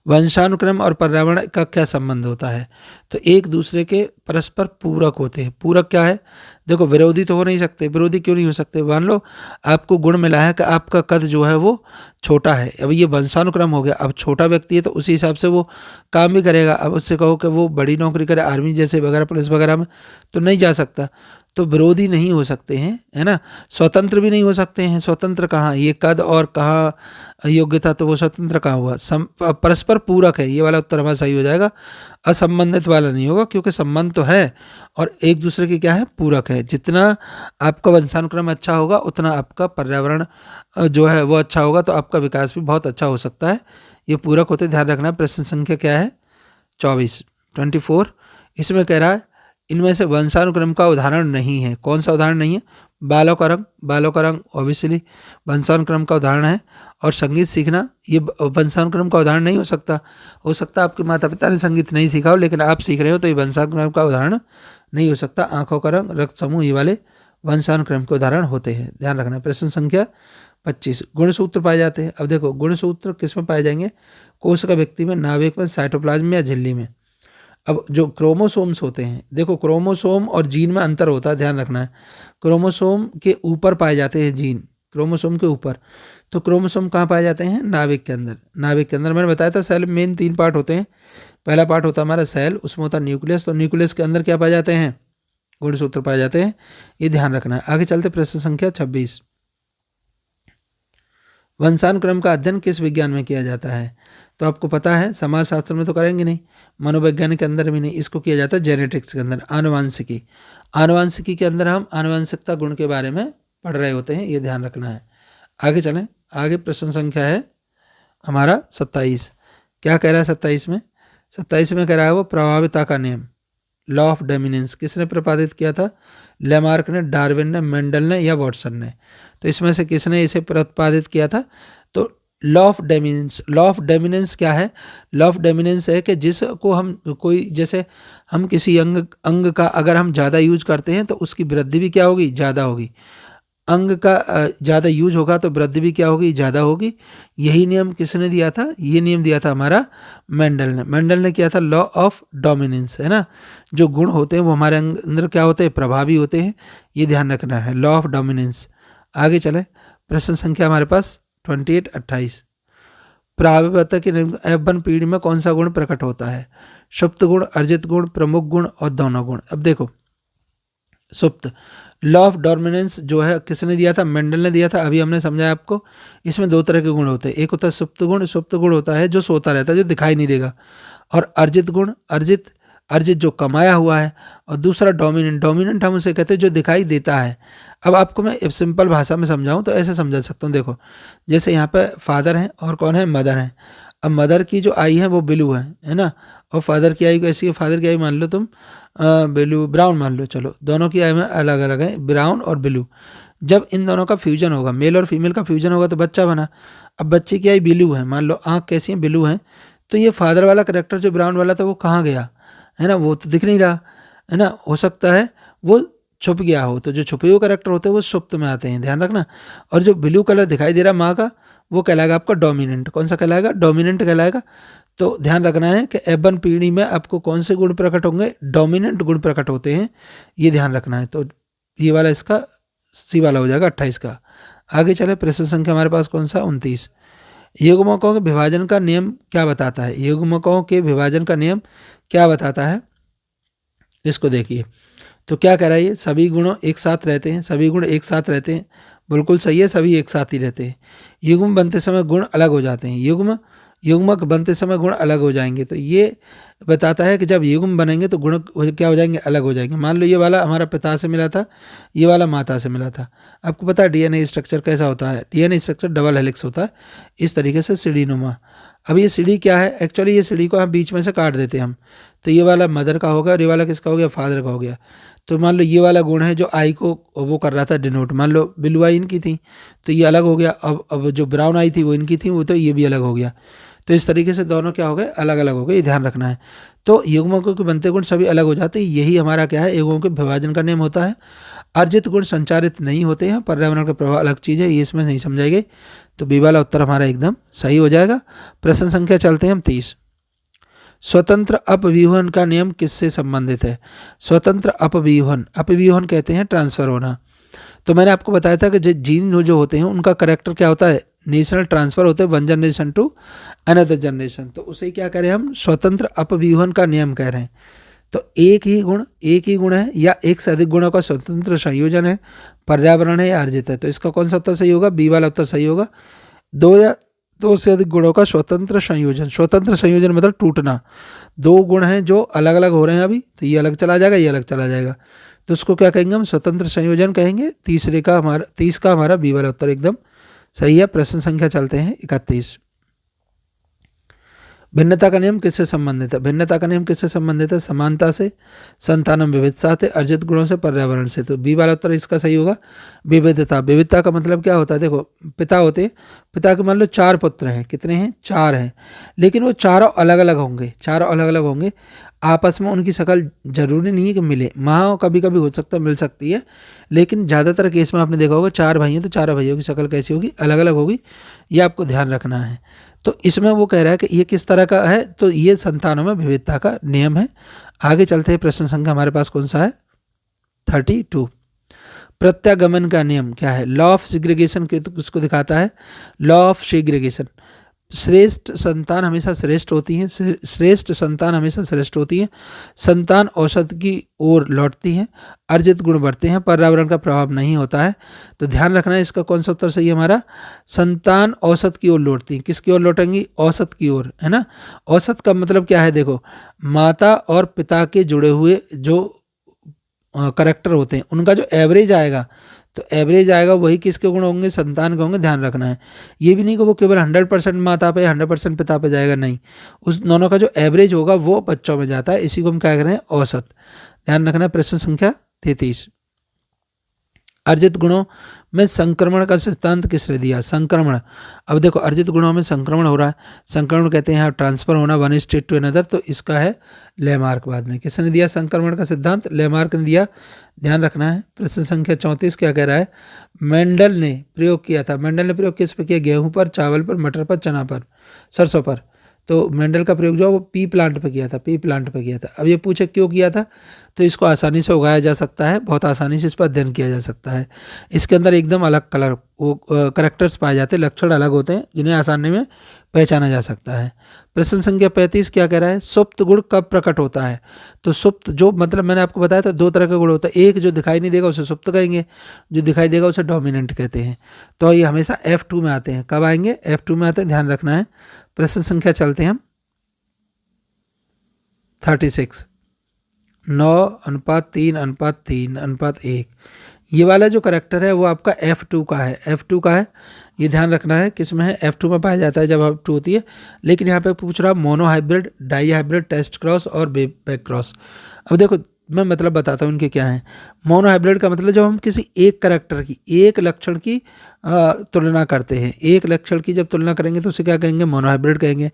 वंशानुक्रम और पर्यावरण का क्या संबंध होता है? तो एक दूसरे के परस्पर पूरक होते हैं। पूरक क्या है? देखो, विरोधी तो हो नहीं सकते। विरोधी क्यों नहीं हो सकते? मान लो आपको गुण मिला है कि आपका कद जो है वो छोटा है, अब ये वंशानुक्रम हो गया। अब छोटा व्यक्ति है तो उसी हिसाब से वो काम भी करेगा। अब उससे कहो कि वो बड़ी नौकरी करे, आर्मी जैसे वगैरह, पुलिस वगैरह में, तो नहीं जा सकता। तो विरोधी नहीं हो सकते हैं, है ना। स्वतंत्र भी नहीं हो सकते हैं। स्वतंत्र कहाँ? ये कद और कहाँ योग्यता, तो वो स्वतंत्र कहाँ हुआ? परस्पर पूरक है, ये वाला उत्तर हमारा सही हो जाएगा। असंबंधित वाला नहीं होगा, क्योंकि संबंध तो है और एक दूसरे की क्या है? पूरक है। जितना आपका वंशानुक्रम अच्छा होगा उतना आपका पर्यावरण जो है वो अच्छा होगा, तो आपका विकास भी बहुत अच्छा हो सकता है। ये पूरक होते, ध्यान रखना। प्रश्न संख्या क्या है? 24। इसमें कह रहा है इनमें से वंशानुक्रम का उदाहरण नहीं है। कौन सा उदाहरण नहीं है? बालों का रंग। बालों का रंग ऑब्वियसली वंशानुक्रम का उदाहरण है। और संगीत सीखना, ये वंशानुक्रम का उदाहरण नहीं हो सकता। हो सकता है आपके माता पिता ने संगीत नहीं सीखा हो, लेकिन आप सीख रहे हो, तो ये वंशानुक्रम का उदाहरण नहीं हो सकता। आंखों का रंग, रक्त समूह, ये वाले वंशानुक्रम के उदाहरण होते हैं, ध्यान रखना। प्रश्न संख्या 25। गुणसूत्र पाए जाते हैं। अब देखो, गुणसूत्र किस में पाए जाएंगे? कोशिका व्यक्ति में, नाभिक में, साइटोप्लाज्म में या झिल्ली में। अब जो क्रोमोसोम्स होते हैं, देखो क्रोमोसोम और जीन में अंतर होता है, ध्यान रखना है। क्रोमोसोम के ऊपर पाए जाते हैं जीन, क्रोमोसोम के ऊपर। तो क्रोमोसोम कहाँ पाए जाते हैं? नाभिक के अंदर। नाभिक के अंदर मैंने बताया था सेल मेन 3 पार्ट होते हैं। पहला पार्ट होता है हमारा सेल, उसमें होता है न्यूक्लियस। तो न्यूक्लियस के अंदर क्या पाए जाते हैं? गुणसूत्र पाए जाते हैं, ये ध्यान रखना है। आगे चलते, प्रश्न संख्या 26। वंशानुक्रम का अध्ययन किस विज्ञान में किया जाता है? तो आपको पता है, समाजशास्त्र में तो करेंगे नहीं, मनोवैज्ञानिक के अंदर भी नहीं, इसको किया जाता है जेनेटिक्स के अंदर, आनुवांशिकी। आनुवांशिकी के अंदर हम आनुवांशिकता गुण के बारे में पढ़ रहे होते हैं, ये ध्यान रखना है। आगे चलें, आगे प्रश्न संख्या है हमारा 27। क्या कह रहा है 27 में? 27 में कह रहा है वो प्रभाविता का नियम, लॉ ऑफ डोमिनेंस किसने प्रतिपादित किया था? लेमार्क ने, डार्विन ने, मेंडल ने या वॉटसन ने। तो इसमें से किसने इसे प्रतिपादित किया था? तो law of dominance. Law of dominance क्या है? लॉ ऑफ डोमिनेंस है कि जिसको हम कोई, जैसे हम किसी अंग का अगर हम ज़्यादा यूज करते हैं तो उसकी वृद्धि भी क्या होगी? ज़्यादा होगी। अंग का ज़्यादा यूज होगा तो वृद्धि भी क्या होगी? ज़्यादा होगी। यही नियम किसने दिया था? ये नियम दिया था हमारा मेंडल ने। मेंडल ने किया था लॉ ऑफ डोमिनेंस, है ना। जो गुण होते हैं वो हमारे अंदर क्या होते हैं? प्रभावी होते हैं, ये ध्यान रखना है, लॉ ऑफ डोमिनेंस। आगे चले, प्रश्न संख्या हमारे पास 28। प्रायवता की F1 पीढ़ी में कौन सा गुण प्रकट होता है? सुप्त गुण, अर्जित गुण, प्रमुख गुण और दोनों गुण। अब देखो, सुप्त लॉ ऑफ डोमिनेंस जो है किसने दिया था? मेंडल ने दिया था। अभी हमने समझाया आपको, इसमें 2 तरह के गुण होते हैं। एक होता है सुप्त गुण। सुप्त गुण होता है जो सोता रहता है, जो दिखाई नहीं देगा। और अर्जित गुण, अर्जित जो कमाया हुआ है। और दूसरा डोमिनेंट। डोमिनेंट हम उसे कहते हैं जो दिखाई देता है। अब आपको मैं सिंपल भाषा में समझाऊं तो ऐसे समझा सकता हूँ। देखो, जैसे यहाँ पे फादर हैं और कौन है? मदर हैं। अब मदर की जो आई है वो ब्लू है ना। और फादर की आई कैसी है? फादर की आई मान लो तुम ब्लू, ब्राउन मान लो। चलो, दोनों की आई में अलग अलग है, ब्राउन और ब्लू। जब इन दोनों का फ्यूजन होगा, मेल और फीमेल का फ्यूजन होगा, तो बच्चा बना। अब बच्चे की आई ब्लू है, मान लो आँख कैसी है? ब्लू है। तो ये फादर वाला करेक्टर जो ब्राउन वाला था वो कहाँ गया, है ना, वो तो दिख नहीं रहा, है ना, हो सकता है वो छुप गया हो। तो जो छुपे हुए करेक्टर होते हैं वो सुप्त में आते हैं, ध्यान रखना। और जो ब्लू कलर दिखाई दे रहा माँ का, वो कहलाएगा आपका डोमिनेंट। कौन सा कहलाएगा? डोमिनेंट कहलाएगा। तो ध्यान रखना है कि F1 पीढ़ी में आपको कौन से गुण प्रकट होंगे? डोमिनेंट गुण प्रकट होते हैं, ये ध्यान रखना है। तो ये वाला इसका सी वाला हो जाएगा 28 का। आगे चले, प्रश्न संख्या हमारे पास कौन सा? 29। युग्मकों के विभाजन का नियम क्या बताता है? युग्मकों के विभाजन का नियम क्या बताता है, इसको देखिए। तो क्या कह रहा है ये? सभी गुण एक साथ रहते हैं, सभी गुण एक साथ रहते हैं, बिल्कुल सही है, सभी एक साथ ही रहते हैं। युग्म बनते समय गुण अलग हो जाते हैं, युग्मक बनते समय गुण अलग हो जाएंगे। तो ये बताता है कि जब युग्म बनेंगे तो गुण क्या हो जाएंगे? अलग हो जाएंगे। मान लो ये वाला हमारा पिता से मिला था, ये वाला माता से मिला था। आपको पता है डीएनए स्ट्रक्चर कैसा होता है? डीएनए स्ट्रक्चर डबल हेलिक्स होता है, इस तरीके से सीढ़ीनुमा। अब ये सीढ़ी क्या है? एक्चुअली ये सीढ़ी को हम बीच में से काट देते हैं हम। तो ये वाला मदर का होगा और ये वाला किसका हो गया? फादर का हो गया। तो मान लो ये वाला गुण है जो आई को वो कर रहा था डिनोट, मान लो ब्लू आई इनकी थी तो ये अलग हो गया। अब जो ब्राउन आई थी वो इनकी थी, वो तो ये भी अलग हो गया। तो इस तरीके से दोनों क्या हो गए? अलग अलग हो गए, ये ध्यान रखना है। तो युग्मकों के बनते गुण सभी अलग हो जाते हैं, यही हमारा क्या है? युग्मों के विभाजन का नियम होता है। अर्जित गुण संचारित नहीं होते हैं, पर्यावरण का प्रभाव अलग चीज़ है, ये इसमें नहीं समझाई गई। तो बी वाला उत्तर हमारा एकदम सही हो जाएगा। प्रश्न संख्या चलते हैं हम 30। स्वतंत्र अपव्यूहन का नियम किससे संबंधित है? स्वतंत्र अपव्यूहन कहते हैं ट्रांसफर होना। तो मैंने आपको बताया था कि जीन जो होते हैं उनका करेक्टर क्या होता है? नेशनल ट्रांसफर होते हैं, one generation to another generation. तो उसे क्या कह रहे हैं हम? स्वतंत्र अपव्यूहन का नियम कह रहे हैं। तो एक ही गुण है या एक से अधिक गुणों का स्वतंत्र संयोजन है, पर्यावरण है या अर्जित है। तो इसका कौन सा उत्तर सही होगा? बी वाला उत्तर सही होगा। दो से अधिक गुणों का स्वतंत्र संयोजन। स्वतंत्र संयोजन मतलब टूटना। दो गुण हैं जो अलग अलग हो रहे हैं अभी, तो ये अलग चला जाएगा, ये अलग चला जाएगा, तो उसको क्या कहेंगे हम? स्वतंत्र संयोजन कहेंगे। 30 का हमारा बी वाला उत्तर एकदम सही है। प्रश्न संख्या चलते हैं 31। भिन्नता का नियम किससे संबंधित है? भिन्नता का नियम किससे संबंधित है? समानता से, संतानम विविधता से, अर्जित गुणों से, पर्यावरण से। तो बी वाला उत्तर इसका सही होगा। विविधता का मतलब क्या होता है? देखो पिता होते हैं, पिता के मान लो 4 पुत्र हैं, कितने हैं? 4 हैं, लेकिन वो चारों अलग अलग होंगे, आपस में उनकी शक्ल जरूरी नहीं है कि मिले। माँ कभी कभी हो सकता है मिल सकती है, लेकिन ज़्यादातर केस में आपने देखा होगा 4 भाई हैं तो 4 भाइयों की शक्ल कैसी होगी? अलग अलग होगी, ये आपको ध्यान रखना है। तो इसमें वो कह रहा है कि ये किस तरह का है? तो ये संतानों में विविधता का नियम है। आगे चलते हैं, प्रश्न संख्या हमारे पास कौन सा है? 32। प्रत्यागमन का नियम क्या है? लॉ ऑफ सेग्रीगेशन किसको दिखाता है? Law of segregation. श्रेष्ठ संतान हमेशा श्रेष्ठ होती है, संतान औसत की ओर लौटती है, अर्जित गुण बढ़ते हैं, पर्यावरण का प्रभाव नहीं होता है। तो ध्यान रखना है, इसका कौन सा उत्तर सही है हमारा? संतान औसत की ओर लौटती है। किसकी ओर लौटेंगी? औसत की ओर, है ना। औसत का मतलब क्या है? देखो माता और पिता के जुड़े हुए जो करेक्टर होते हैं उनका जो एवरेज आएगा, तो एवरेज आएगा वही किसके गुण होंगे? संतान के होंगे, ध्यान रखना है। ये भी नहीं कि वो केवल 100% माता पे 100% पिता पे जाएगा, नहीं, उस दोनों का जो एवरेज होगा वो बच्चों में जाता है, इसी को हम क्या कर रहे हैं? औसत। ध्यान रखना है। प्रश्न संख्या 33। अर्जित गुणों में संक्रमण का सिद्धांत किसने दिया? संक्रमण, अब देखो अर्जित गुणों में संक्रमण हो रहा है, संक्रमण कहते हैं यहाँ ट्रांसफर होना वन स्टेट टू अनदर, तो इसका है लेमार्क। बाद में किसने दिया संक्रमण का सिद्धांत? लेमार्क ने दिया, ध्यान रखना है। प्रश्न संख्या 34 क्या कह रहा है? मेंडल ने प्रयोग किया था। मेंडल ने प्रयोग किस पे किया? गेहूं पर, चावल पर, मटर पर, चना पर, सरसों पर। तो मेंडल का प्रयोग जो है वो पी प्लांट पे किया था, अब ये पूछे क्यों किया था? तो इसको आसानी से उगाया जा सकता है, बहुत आसानी से इस पर अध्ययन किया जा सकता है। इसके अंदर एकदम अलग कलर वो करेक्टर्स पाए जाते हैं, लक्षण अलग होते हैं जिन्हें आसानी में पहचाना जा सकता है। प्रश्न संख्या 35 क्या कह रहा है? सुप्त गुण कब प्रकट होता है? तो सुप्त जो मतलब मैंने आपको बताया था 2 तरह का गुण होता है, एक जो दिखाई नहीं देगा उसे सुप्त कहेंगे, जो दिखाई देगा उसे डोमिनेंट कहते हैं। तो ये हमेशा F2 में आते हैं। कब आएंगे? F2 में आते हैं, ध्यान रखना है। प्रश्न संख्या चलते हैं हम 36। 9:3:3:1। ये वाला जो करेक्टर है वो आपका F2 का है, ये ध्यान रखना है। किस में है? F2 में पाया जाता है जब F2 होती है। लेकिन यहाँ पे पूछ रहा mono hybrid, di hybrid, test cross और बैक क्रॉस। अब देखो मैं मतलब बताता हूँ इनके क्या हैं। मोनोहाइब्रिड का मतलब जब हम किसी एक करैक्टर की, एक लक्षण की तुलना करते हैं, एक लक्षण की जब तुलना करेंगे तो उसे क्या कहेंगे, मोनोहाइब्रिड कहेंगे।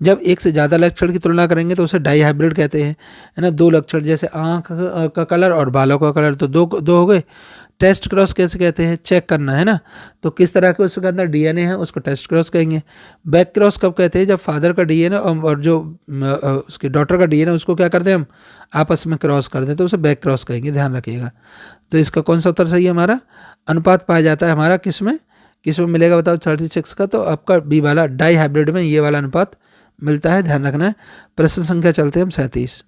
जब एक से ज़्यादा लक्षण की तुलना करेंगे तो उसे डाई हाइब्रिड कहते हैं, है ना। दो लक्षण जैसे आँख का कलर और बालों का कलर, तो दो दो हो गए। टेस्ट क्रॉस कैसे कहते हैं, चेक करना, है ना। तो किस तरह के उसके अंदर डीएनए है उसको टेस्ट क्रॉस कहेंगे। बैक क्रॉस कब कहते हैं, जब फादर का डीएनए और जो उसकी डॉटर का डीएनए उसको क्या करते हैं हम, आपस में क्रॉस कर दें तो उसे बैक क्रॉस कहेंगे, ध्यान रखिएगा। तो इसका कौन सा उत्तर सही है हमारा, अनुपात पाया जाता है हमारा किस में मिलेगा बताओ 36 का, तो आपका बी वाला डाई हाइब्रिड में ये वाला अनुपात मिलता है, ध्यान रखना है। प्रश्न संख्या चलते हैं हम 37।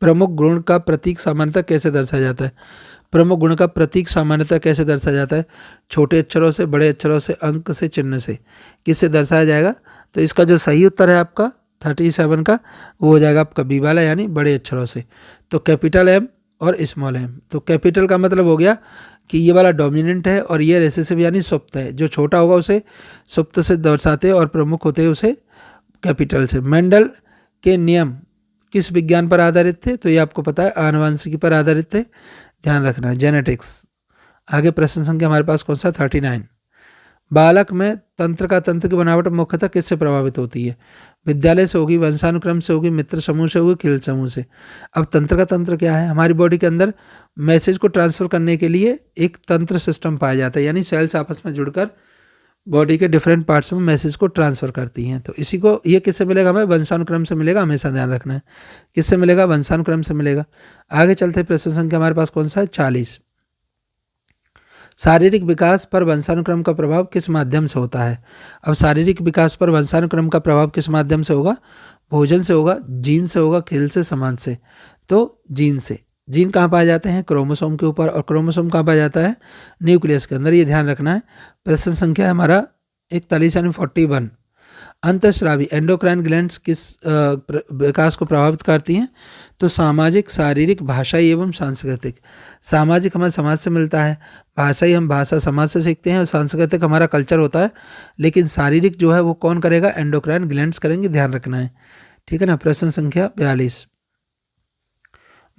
प्रमुख गुण का प्रतीक सामान्यतः कैसे दर्शाया जाता है, प्रमुख गुण का प्रतीक सामान्यतः कैसे दर्शाया जाता है, छोटे अक्षरों से, बड़े अक्षरों से, अंक से, चिन्ह से, किससे दर्शाया जाएगा। तो इसका जो सही उत्तर है आपका 37 का वो हो जाएगा आपका बी वाला, यानी बड़े अक्षरों से। तो कैपिटल एम और स्मॉल एम। तो कैपिटल का मतलब हो गया कि ये वाला डोमिनेंट है और ये रिसेसिव यानी सुप्त है, जो छोटा होगा उसे सुप्त से दर्शाते हैं और प्रमुख होते हैं उसे कैपिटल से। मेंडल के नियम किस विज्ञान पर आधारित थे, तो ये आपको पता है आनुवंशिकी पर आधारित थे, ध्यान रखना है, जेनेटिक्स। आगे प्रश्न संख्या हमारे पास कौन सा 39। बालक में तंत्र की बनावट मुख्यतः किससे प्रभावित होती है, विद्यालय से होगी, वंशानुक्रम से होगी, मित्र समूह से होगी, खेल समूह से। अब तंत्र क्या है, हमारी बॉडी के अंदर मैसेज को ट्रांसफर करने के लिए एक तंत्र सिस्टम पाया जाता है, यानी सेल्स आपस में जुड़कर बॉडी के डिफरेंट पार्ट्स में मैसेज को ट्रांसफर करती हैं। तो इसी को ये किससे मिलेगा, हमें वंशानुक्रम से मिलेगा, हमेशा ध्यान रखना है, किससे मिलेगा, वंशानुक्रम से मिलेगा। आगे चलते प्रश्न संख्या हमारे पास कौन सा है 40। शारीरिक विकास पर वंशानुक्रम का प्रभाव किस माध्यम से होता है। अब शारीरिक विकास पर वंशानुक्रम का प्रभाव किस माध्यम से होगा, भोजन से होगा, जीन से होगा, खेल से, समाज से। तो जीन से। जीन कहाँ पाए जाते हैं, क्रोमोसोम के ऊपर, और क्रोमोसोम कहाँ पाया जाता है, न्यूक्लियस के अंदर, ये ध्यान रखना है। प्रश्न संख्या है हमारा 41 यानी 41। अंतःस्रावी एंडोक्राइन ग्लैंड्स किस विकास को प्रभावित करती हैं, तो सामाजिक, शारीरिक, भाषाई एवं सांस्कृतिक। सामाजिक हमारे समाज से मिलता है, भाषाई हम भाषा समाज से सीखते हैं, और सांस्कृतिक हमारा कल्चर होता है, लेकिन शारीरिक जो है वो कौन करेगा, एंडोक्राइन ग्लैंड्स करेंगे, ध्यान रखना है, ठीक है ना। प्रश्न संख्या 42।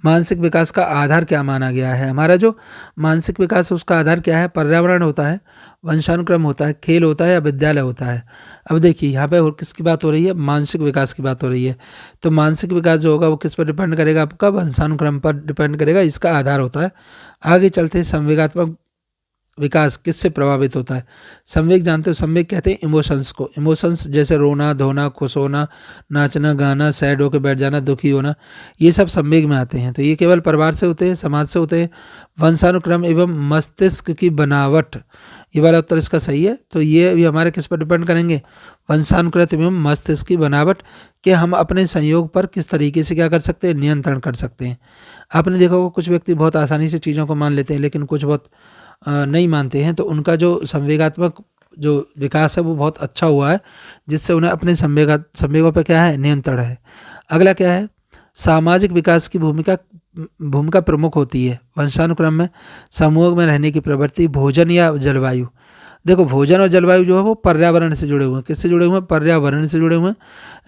मानसिक विकास का आधार क्या माना गया है, हमारा जो मानसिक विकास है उसका आधार क्या है, पर्यावरण होता है, वंशानुक्रम होता है, खेल होता है, या विद्यालय होता है। अब देखिए यहाँ पे किसकी बात हो रही है, मानसिक विकास की बात हो रही है। तो मानसिक विकास जो होगा वो किस पर डिपेंड करेगा, आपका वंशानुक्रम पर डिपेंड करेगा, इसका आधार होता है। आगे चलते हैं, संवेगात्मक विकास किससे प्रभावित होता है। संवेग जानते हो, संवेग कहते हैं इमोशंस को, इमोशंस जैसे रोना, धोना, खुश होना, नाचना, गाना, सैड होकर बैठ जाना, दुखी होना, ये सब संवेग में आते हैं। तो ये केवल परिवार से होते हैं, समाज से होते हैं। वंशानुक्रम एवं मस्तिष्क की बनावट, ये वाला उत्तर इसका सही है। तो ये भी हमारे किस पर डिपेंड करेंगे, वंशानुक्रम एवं मस्तिष्क की बनावट, के हम अपने संयोग पर किस तरीके से क्या कर सकते हैं, नियंत्रण कर सकते हैं। आपने देखा होगा कुछ व्यक्ति बहुत आसानी से चीज़ों को मान लेते हैं, लेकिन कुछ बहुत नहीं मानते हैं, तो उनका जो संवेगात्मक जो विकास है वो बहुत अच्छा हुआ है, जिससे उन्हें अपने संवेगों पर क्या है, नियंत्रण है। अगला क्या है, सामाजिक विकास की भूमिका प्रमुख होती है वंशानुक्रम में, समूह में रहने की प्रवृत्ति, भोजन या जलवायु। देखो भोजन और जलवायु जो है वो पर्यावरण से जुड़े हुए हैं, किससे जुड़े हुए हैं, पर्यावरण से जुड़े हुए हैं,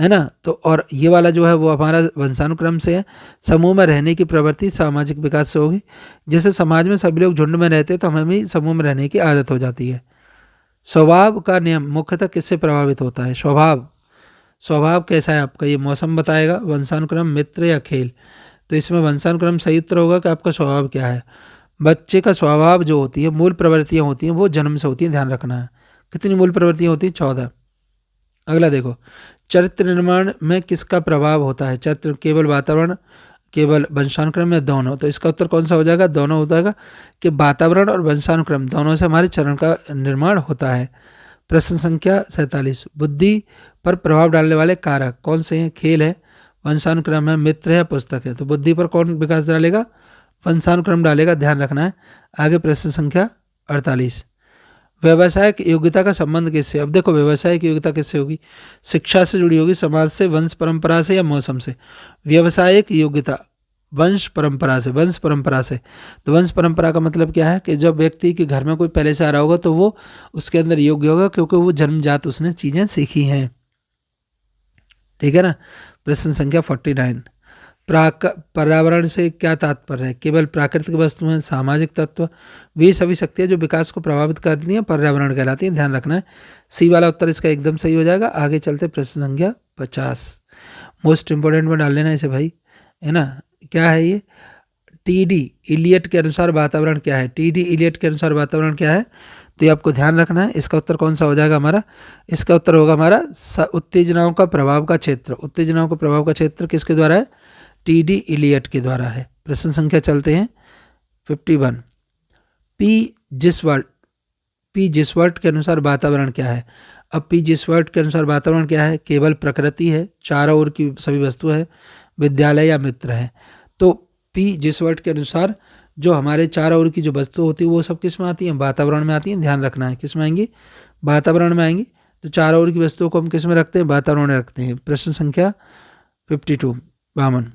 है ना। तो और ये वाला जो है वो हमारा वंशानुक्रम से है। समूह में रहने की प्रवृत्ति सामाजिक विकास से होगी, जैसे समाज में सभी लोग झुंड में रहते हैं तो हमें भी समूह में रहने की आदत हो जाती है। स्वभाव का नियम मुख्यतः किससे प्रभावित होता है, स्वभाव कैसा है आपका, ये मौसम बताएगा, वंशानुक्रम, मित्र या खेल। तो इसमें वंशानुक्रम सही उत्तर होगा कि आपका स्वभाव क्या है। बच्चे का स्वभाव जो होती है, मूल प्रवृत्तियाँ होती हैं वो जन्म से होती हैं, ध्यान रखना है। कितनी मूल प्रवृत्तियाँ होती हैं, 14। अगला देखो, चरित्र निर्माण में किसका प्रभाव होता है, चरित्र केवल वातावरण, केवल वंशानुक्रम या दोनों। तो इसका उत्तर कौन सा हो जाएगा, दोनों हो जाएगा, कि वातावरण और वंशानुक्रम दोनों से हमारे चरण का निर्माण होता है। प्रश्न संख्या 47। बुद्धि पर प्रभाव डालने वाले कारक कौन से हैं, खेल है, वंशानुक्रम है, मित्र है, पुस्तक है। तो बुद्धि पर कौन विकास डालेगा, वंशानुक्रम डालेगा, ध्यान रखना है। आगे प्रश्न संख्या 48। व्यवसायिक योग्यता का संबंध किससे। अब देखो व्यवसायिक योग्यता किससे होगी, शिक्षा से जुड़ी होगी, समाज से, वंश परंपरा से, या मौसम से। व्यवसायिक योग्यता वंश परंपरा से, वंश परंपरा से। तो वंश परंपरा का मतलब क्या है कि जब व्यक्ति के घर में कोई पहले से आ रहा होगा तो वो उसके अंदर योग्य होगा, क्योंकि वो जन्मजात उसने चीज़ें सीखी हैं, ठीक है ना। प्रश्न संख्या 49। पर्यावरण से क्या तात्पर्य है? केवल प्राकृतिक वस्तु हैं, सामाजिक तत्व, वे सभी शक्तियाँ जो विकास को प्रभावित करती हैं पर्यावरण कहलाती हैं, ध्यान रखना है। सी वाला उत्तर इसका एकदम सही हो जाएगा। आगे चलते प्रश्न संख्या 50। मोस्ट इंपोर्टेंट में डाल लेना इसे भाई, है ना। क्या है ये? टी.डी. इलियट के अनुसार वातावरण क्या है? टी.डी. इलियट के अनुसार वातावरण क्या है? तो ये आपको ध्यान रखना है। इसका उत्तर कौन सा हो जाएगा हमारा? इसका उत्तर होगा हमारा उत्तेजनाओं का प्रभाव का क्षेत्र। उत्तेजनाओं का प्रभाव का क्षेत्र किसके द्वारा है? टी.डी. इलियट के द्वारा है। प्रश्न संख्या चलते हैं 51। पी जिसवर्ट के अनुसार वातावरण क्या है? अब पी जिसवर्ट के अनुसार वातावरण क्या है? केवल प्रकृति है, चारों ओर की सभी वस्तु है, विद्यालय या मित्र है। तो पी जिसवर्ट के अनुसार जो हमारे चारों ओर की जो वस्तु होती है वो सब किस में आती हैं? वातावरण में आती हैं। ध्यान रखना है, किस में आएंगी? वातावरण में आएंगी। तो चारों ओर की वस्तुओं को हम किस में रखते हैं? वातावरण में रखते हैं। प्रश्न संख्या 52 52।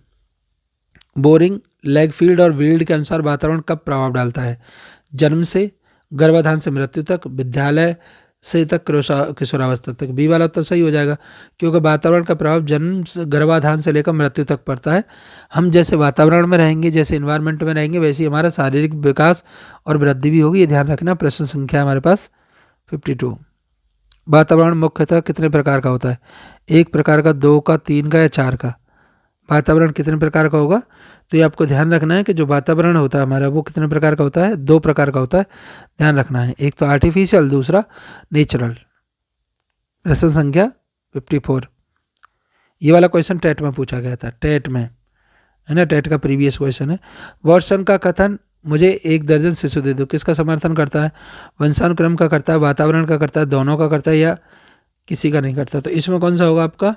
बोरिंग, लेगफील्ड और वील्ड के अनुसार वातावरण कब प्रभाव डालता है? जन्म से, गर्भाधान से मृत्यु तक, विद्यालय से तक, किशोरावस्था तक। बी वाला उत्तर सही हो जाएगा, क्योंकि वातावरण का प्रभाव जन्म से, गर्भाधान से लेकर मृत्यु तक पड़ता है। हम जैसे वातावरण में रहेंगे, जैसे इन्वायरमेंट में रहेंगे, वैसे ही हमारा शारीरिक विकास और वृद्धि भी होगी, ये ध्यान रखना। प्रश्न संख्या हमारे पास 52। वातावरण मुख्यतः कितने प्रकार का होता है? 1 प्रकार का, 2 का, 3 का या 4 का? वातावरण कितने प्रकार का होगा? तो ये आपको ध्यान रखना है कि जो वातावरण होता है हमारा वो कितने प्रकार का होता है? 2 प्रकार का होता है, ध्यान रखना है। एक तो आर्टिफिशियल, दूसरा नेचुरल। प्रश्न संख्या 54। ये वाला क्वेश्चन टेट में पूछा गया था, टेट में, है ना। टेट का प्रीवियस क्वेश्चन है। वॉटसन का कथन मुझे 1 दर्जन शिशु दे दो किसका समर्थन करता है? वंशानुक्रम का करता है, वातावरण का करता है, दोनों का करता है, या किसी का नहीं करता? तो इसमें कौन सा होगा आपका?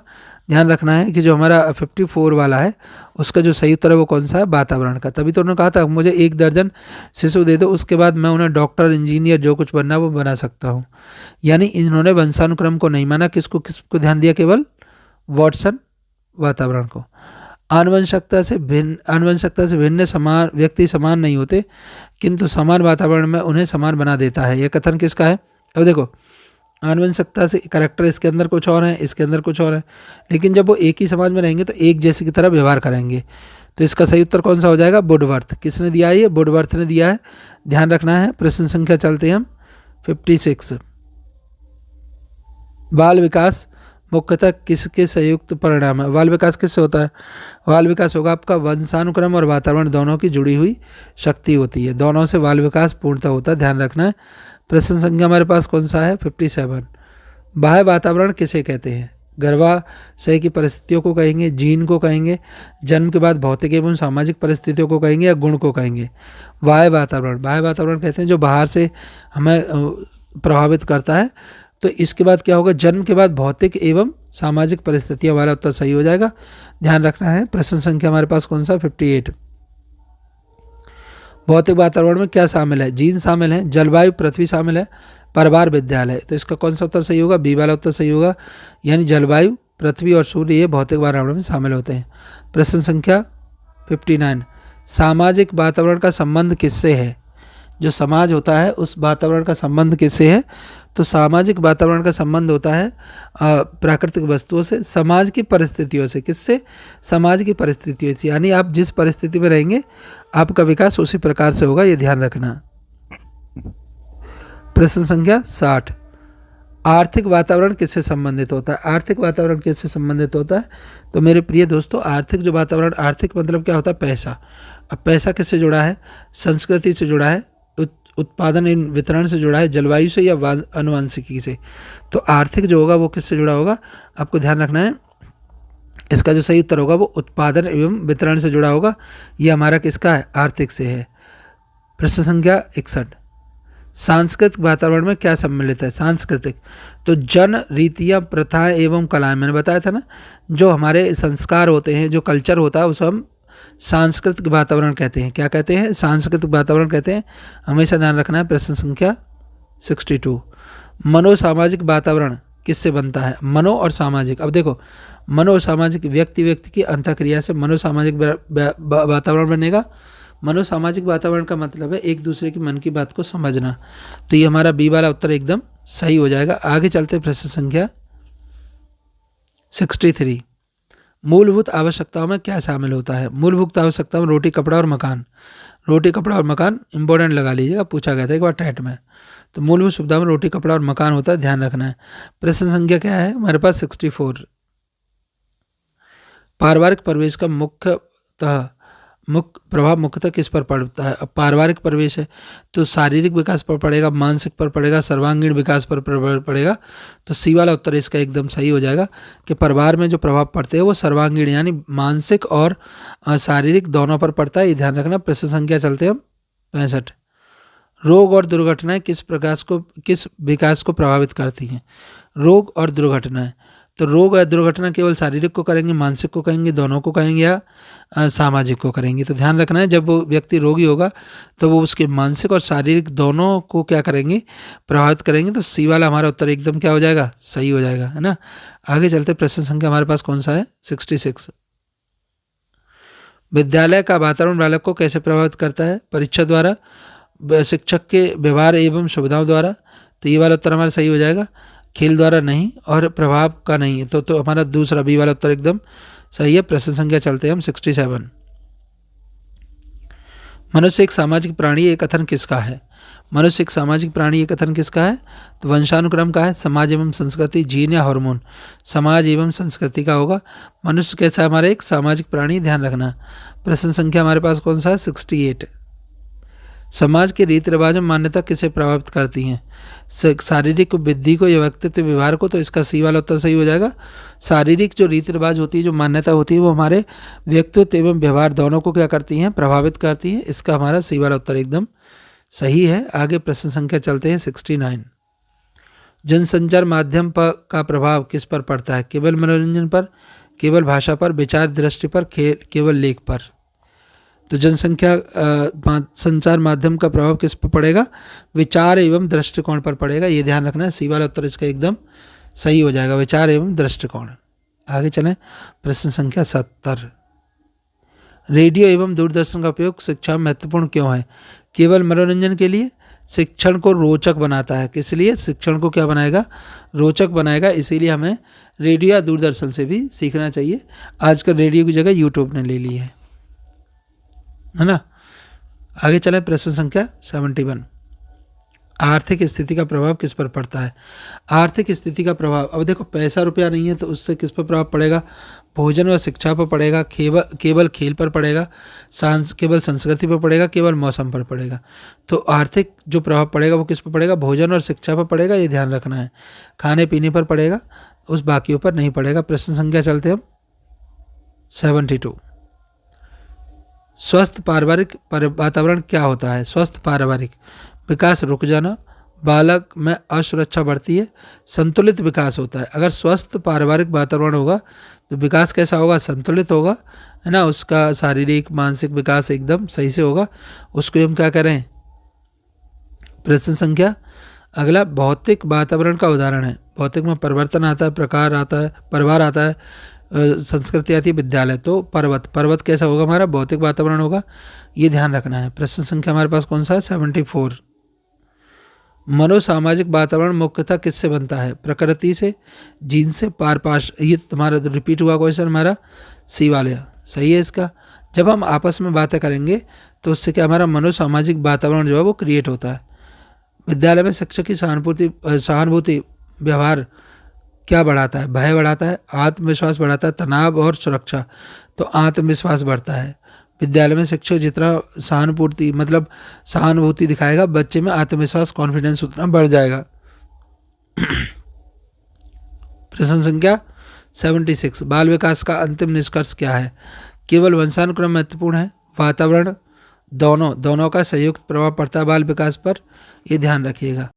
ध्यान रखना है कि जो हमारा 54 वाला है उसका जो सही उत्तर है वो कौन सा है? वातावरण का। तभी तो उन्होंने कहा था मुझे 1 दर्जन शिशु दे दो, उसके बाद मैं उन्हें डॉक्टर, इंजीनियर, जो कुछ बनना वो बना सकता हूँ। यानी इन्होंने वंशानुक्रम को नहीं माना, किसको ध्यान दिया? केवल वॉटसन वातावरण को। आनुवंशिकता से भिन्न समान व्यक्ति समान नहीं होते, किंतु समान वातावरण में उन्हें समान बना देता है। यह कथन किसका है? अब देखो, आनुवंशिकता से कैरेक्टर इसके अंदर कुछ और है, इसके अंदर कुछ और है, लेकिन जब वो एक ही समाज में रहेंगे तो एक जैसे की तरह व्यवहार करेंगे। तो इसका सही उत्तर कौन सा हो जाएगा? वुडवर्थ। किसने दिया है ये? वुडवर्थ ने दिया है, ध्यान रखना है। प्रश्न संख्या चलते हैं हम 56। बाल विकास मुख्यतः किसके संयुक्त परिणाम है? बाल विकास किससे होता है? बाल विकास होगा आपका वंशानुक्रम और वातावरण दोनों की जुड़ी हुई शक्ति होती है, दोनों से बाल विकास पूर्णतः होता है, ध्यान रखना है। प्रश्न संख्या हमारे पास कौन सा है? 57। बाह्य वातावरण किसे कहते हैं? गर्भाशय की परिस्थितियों को कहेंगे, जीन को कहेंगे, जन्म के बाद भौतिक एवं सामाजिक परिस्थितियों को कहेंगे, या गुण को कहेंगे? बाह्य वातावरण कहते हैं जो बाहर से हमें प्रभावित करता है। तो इसके बाद क्या होगा? जन्म के बाद भौतिक एवं सामाजिक परिस्थितियां वाला उत्तर सही हो जाएगा, ध्यान रखना है। प्रश्न संख्या हमारे पास कौन सा? 58। भौतिक वातावरण में क्या शामिल है? जीन शामिल है, जलवायु, पृथ्वी शामिल है, परिवार, विद्यालय। तो इसका कौन सा उत्तर सही होगा? बी वाला उत्तर सही होगा, यानी जलवायु, पृथ्वी और सूर्य ये भौतिक वातावरण में शामिल होते हैं। प्रश्न संख्या 59। सामाजिक वातावरण का संबंध किससे है? जो समाज होता है उस वातावरण का संबंध किससे है? तो सामाजिक वातावरण का संबंध होता है प्राकृतिक वस्तुओं से, समाज की परिस्थितियों से। किससे? समाज की परिस्थितियों से, यानी आप जिस परिस्थिति में रहेंगे आपका विकास उसी प्रकार से होगा, ये ध्यान रखना। प्रश्न संख्या 60। आर्थिक वातावरण किससे संबंधित होता है? आर्थिक वातावरण किससे संबंधित होता है? तो मेरे प्रिय दोस्तों, आर्थिक जो वातावरण, आर्थिक मतलब क्या होता है? पैसा। अब पैसा किससे जुड़ा है? संस्कृति से जुड़ा है, उत्पादन एवं वितरण से जुड़ा है, जलवायु से या आनुवंशिकी से। तो आर्थिक जो होगा वो किससे जुड़ा होगा? आपको ध्यान रखना है, इसका जो सही उत्तर होगा वो उत्पादन एवं वितरण से जुड़ा होगा। ये हमारा किसका है? आर्थिक से है। प्रश्न संख्या 61। सांस्कृतिक वातावरण में क्या सम्मिलित है? सांस्कृतिक तो जन, रीतियाँ, प्रथाएं एवं कलाएं। मैंने बताया था ना, जो हमारे संस्कार होते हैं, जो कल्चर होता है उसे हम सांस्कृतिक वातावरण कहते हैं। क्या कहते हैं? सांस्कृतिक वातावरण कहते हैं, हमेशा ध्यान रखना है। प्रश्न संख्या 62। मनोसामाजिक वातावरण किससे बनता है? मनो और सामाजिक। अब देखो, मनो और सामाजिक व्यक्ति की अंतःक्रिया से मनोसामाजिक वातावरण बनेगा। मनोसामाजिक वातावरण का मतलब है एक दूसरे की मन की बात को समझना। तो ये हमारा बी वाला उत्तर एकदम सही हो जाएगा। आगे चलते प्रश्न संख्या 63। मूलभूत आवश्यकताओं में क्या शामिल होता है? मूलभूत आवश्यकताओं में रोटी, कपड़ा और मकान। रोटी, कपड़ा और मकान इंपॉर्टेंट लगा लीजिएगा, पूछा गया था एक बार टेट में। तो मूलभूत सुविधा में रोटी, कपड़ा और मकान होता है, ध्यान रखना है। प्रश्न संख्या क्या है हमारे पास? 64। पारिवारिक परिवेश का मुख्य प्रभाव मुख्यतः किस पर पड़ता है? अब पारिवारिक परिवेश है तो शारीरिक विकास पर पड़ेगा, मानसिक पर पड़ेगा, सर्वांगीण विकास पर पड़ेगा। तो सी वाला उत्तर इसका एकदम सही हो जाएगा कि परिवार में जो प्रभाव पड़ते हैं वो सर्वांगीण यानी मानसिक और शारीरिक दोनों पर पड़ता है, ये ध्यान रखना। प्रश्न संख्या चलते हैं हम 65। रोग और दुर्घटनाएं किस विकास को प्रभावित करती हैं? रोग और दुर्घटनाएं, तो रोग या दुर्घटना केवल शारीरिक को करेंगे, मानसिक को करेंगे, दोनों को करेंगे या सामाजिक को करेंगे? तो ध्यान रखना है जब वो व्यक्ति रोगी होगा तो वो उसके मानसिक और शारीरिक दोनों को क्या करेंगे? प्रभावित करेंगे। तो सी वाला हमारा उत्तर एकदम क्या हो जाएगा? सही हो जाएगा, है ना। आगे चलते, प्रश्न संख्या हमारे पास कौन सा है? 66। विद्यालय का वातावरण बालक को कैसे प्रभावित करता है? परीक्षा द्वारा, शिक्षक के व्यवहार एवं सुविधाओं द्वारा। तो ये वाला उत्तर हमारा सही हो जाएगा। खेल द्वारा नहीं और प्रभाव का नहीं है, तो हमारा दूसरा बी वाला उत्तर एकदम सही है। प्रश्न संख्या चलते हैं हम 67। मनुष्य एक सामाजिक प्राणी, एक कथन किसका है? मनुष्य एक सामाजिक प्राणी, एक कथन किसका है? तो वंशानुक्रम का है, समाज एवं संस्कृति, जीन या हार्मोन? समाज एवं संस्कृति का होगा। मनुष्य कैसा है? हमारा एक सामाजिक प्राणी, ध्यान रखना। प्रश्न संख्या हमारे पास कौन सा है? 68। समाज के रीति रिवाज में मान्यता किसे प्रभावित करती हैं? शारीरिक वृद्धि को या व्यक्तित्व व्यवहार को? तो इसका सी वाला उत्तर सही हो जाएगा। शारीरिक जो रीति रिवाज होती है, जो मान्यता होती है, वो हमारे व्यक्तित्व एवं व्यवहार दोनों को क्या करती हैं? प्रभावित करती हैं। इसका हमारा सी वाला उत्तर एकदम सही है। आगे प्रश्न संख्या चलते हैं 69। जनसंचार माध्यम का प्रभाव किस पर पड़ता है? केवल मनोरंजन पर, केवल भाषा पर, विचार दृष्टि पर, केवल लेख पर? तो जनसंख्या संचार माध्यम का प्रभाव किस पर पड़ेगा? विचार एवं दृष्टिकोण पर पड़ेगा, ये ध्यान रखना है। सी वाला उत्तर इसका एकदम सही हो जाएगा, विचार एवं दृष्टिकोण। आगे चलें, प्रश्न संख्या 70। रेडियो एवं दूरदर्शन का उपयोग शिक्षा में महत्वपूर्ण क्यों है? केवल मनोरंजन के लिए? शिक्षण को रोचक बनाता है। किस लिए? शिक्षण को क्या बनाएगा? रोचक बनाएगा। इसीलिए हमें रेडियो या दूरदर्शन से भी सीखना चाहिए। आजकल रेडियो की जगह यूट्यूब ने ले ली है ना। आगे चले, प्रश्न संख्या 71। आर्थिक स्थिति का प्रभाव किस पर पड़ता है? आर्थिक स्थिति का प्रभाव, अब देखो पैसा रुपया नहीं है तो उससे किस पर प्रभाव पड़ेगा? भोजन और शिक्षा पर पड़ेगा, केवल खेल पर पड़ेगा, केवल संस्कृति पर पड़ेगा, केवल मौसम पर पड़ेगा? तो आर्थिक जो प्रभाव पड़ेगा वो किस पर पड़ेगा? भोजन और शिक्षा पर पड़ेगा, ये ध्यान रखना है। खाने पीने पर पड़ेगा, उस बाकियों पर नहीं पड़ेगा। प्रश्न संख्या चलते हम 72। स्वस्थ पारिवारिक वातावरण क्या होता है? स्वस्थ पारिवारिक विकास रुक जाना, बालक में असुरक्षा बढ़ती है, संतुलित विकास होता है। अगर स्वस्थ पारिवारिक वातावरण होगा तो विकास कैसा होगा? संतुलित होगा, है ना। उसका शारीरिक मानसिक विकास एकदम सही से होगा। उसको हम क्या करें? प्रश्न संख्या अगला भौतिक वातावरण का उदाहरण है। भौतिक में परिवर्तन आता है, प्रकार आता है, परिवार आता है, संस्कृति आती है, विद्यालय। तो पर्वत कैसा होगा? हमारा भौतिक वातावरण होगा, ये ध्यान रखना है। प्रश्न संख्या हमारे पास कौन सा है? 74। मनोसामाजिक वातावरण मुख्यतः किससे बनता है? प्रकृति से, जीन से, पारपाश? ये तुम्हारा रिपीट हुआ क्वेश्चन हमारा, सी वाले सही है इसका। जब हम आपस में बातें करेंगे तो उससे क्या हमारा मनोसामाजिक वातावरण जो है वो क्रिएट होता है। विद्यालय में शिक्षक की सहानुभूति व्यवहार क्या बढ़ाता है? भय बढ़ाता है, आत्मविश्वास बढ़ाता है, तनाव और सुरक्षा? तो आत्मविश्वास बढ़ता है। विद्यालय में शिक्षक जितना सहानुभूति दिखाएगा, बच्चे में आत्मविश्वास कॉन्फिडेंस उतना बढ़ जाएगा। प्रश्न संख्या 76। बाल विकास का अंतिम निष्कर्ष क्या है? केवल वंशानुक्रम महत्वपूर्ण है, वातावरण, दोनों का संयुक्त प्रभाव पड़ता है बाल विकास पर, ये ध्यान रखिएगा।